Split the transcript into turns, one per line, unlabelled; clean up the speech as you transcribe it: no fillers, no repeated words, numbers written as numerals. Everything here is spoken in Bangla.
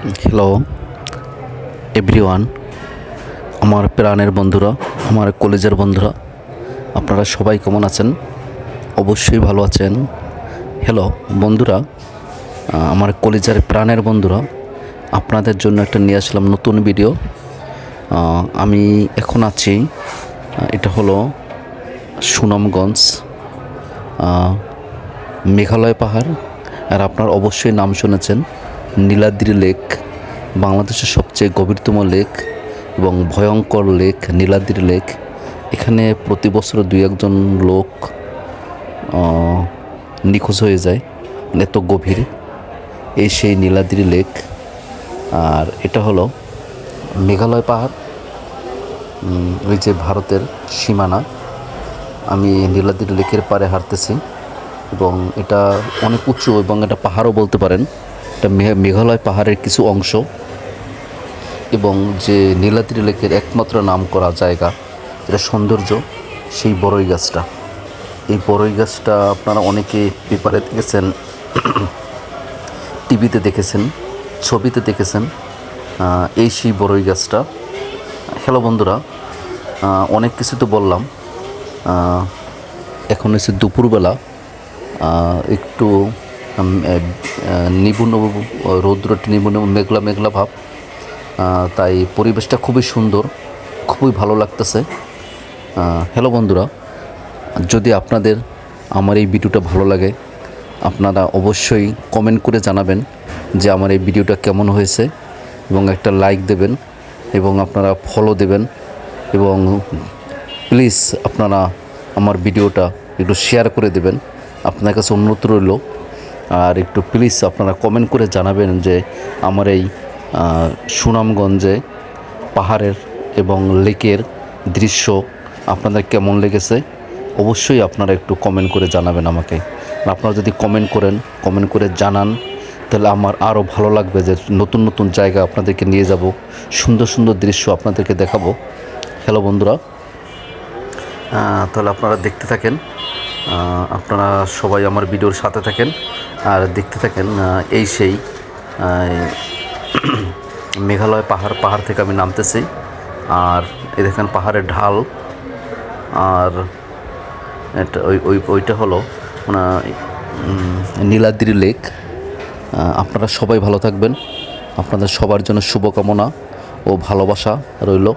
হ্যালো এভরিওয়ান, আমার প্রাণের বন্ধুরা, আমার কলেজের বন্ধুরা, আপনারা সবাই কেমন আছেন? অবশ্যই ভালো আছেন। হ্যালো বন্ধুরা, আমার কলেজের প্রাণের বন্ধুরা, আপনাদের জন্য একটা নিয়ে আসলাম নতুন ভিডিও। আমি এখন আছি, এটা হলো সুনামগঞ্জ, মেঘালয় পাহাড়। আর আপনার অবশ্যই নাম শুনেছেন নীলাদ্রি লেক, বাংলাদেশের সবচেয়ে গভীরতম লেক এবং ভয়ঙ্কর লেক নীলাদ্রি লেক। এখানে প্রতি বছর দুই একজন লোক নিখোঁজ হয়ে যায়, এত গভীর এই সেই নীলাদ্রি লেক। আর এটা হলো মেঘালয় পাহাড়, ওই যে ভারতের সীমানা। আমি নীলাদ্রি লেকের পাড়ে হাঁটতেছি এবং এটা অনেক উঁচু এবং এটা পাহাড়ও বলতে পারেন। এটা মেঘালয় পাহাড়ের কিছু অংশ এবং যে নীলাদ্রি লেকের একমাত্র নাম করা জায়গা, এটা সৌন্দর্য, সেই বড়ই গাছটা। এই বড়ই গাছটা আপনারা অনেকে পেপারে দেখেছেন, টিভিতে দেখেছেন, ছবিতে দেখেছেন। এই সেই বড়ই গাছটা। হ্যালো বন্ধুরা, অনেক কিছু তো বললাম। এখন এসে দুপুরবেলা, একটু নিবু রৌদ্রটি নিবু মেঘলা মেঘলা ভাব, তাই পরিবেশটা খুবই সুন্দর, খুবই ভালো লাগতেছে। হ্যালো বন্ধুরা, যদি আপনাদের আমার এই ভিডিওটা ভালো লাগে, আপনারা অবশ্যই কমেন্ট করে জানাবেন যে আমার এই ভিডিওটা কেমন হয়েছে এবং একটা লাইক দেবেন এবং আপনারা ফলো দেবেন এবং প্লিজ আপনারা আমার ভিডিওটা একটু শেয়ার করে দেবেন। আপনার কাছে অনুরোধ রইল। আর একটু প্লিজ আপনারা কমেন্ট করে জানাবেন যে আমার এই সুনামগঞ্জে পাহাড়ের এবং লেকের দৃশ্য আপনাদের কেমন লেগেছে। অবশ্যই আপনারা একটু কমেন্ট করে জানাবেন আমাকে। আপনারা যদি কমেন্ট করে জানান, তাহলে আমার আরও ভালো লাগবে যে নতুন নতুন জায়গা আপনাদেরকে নিয়ে যাব, সুন্দর সুন্দর দৃশ্য আপনাদেরকে দেখাবো। হ্যালো বন্ধুরা, তাহলে আপনারা দেখতে থাকেন, আপনারা সবাই আমার ভিডিওর সাথে থাকেন আর দেখতে থাকেন। এই সেই মেঘালয় পাহাড় থেকে আমি নামতেছি। আর এই দেখেন পাহাড়ের ঢাল। আর এটা ওইটা হলো নীলাদ্রি লেক। আপনারা সবাই ভালো থাকবেন, আপনাদের সবার জন্য শুভকামনা ও ভালোবাসা রইল।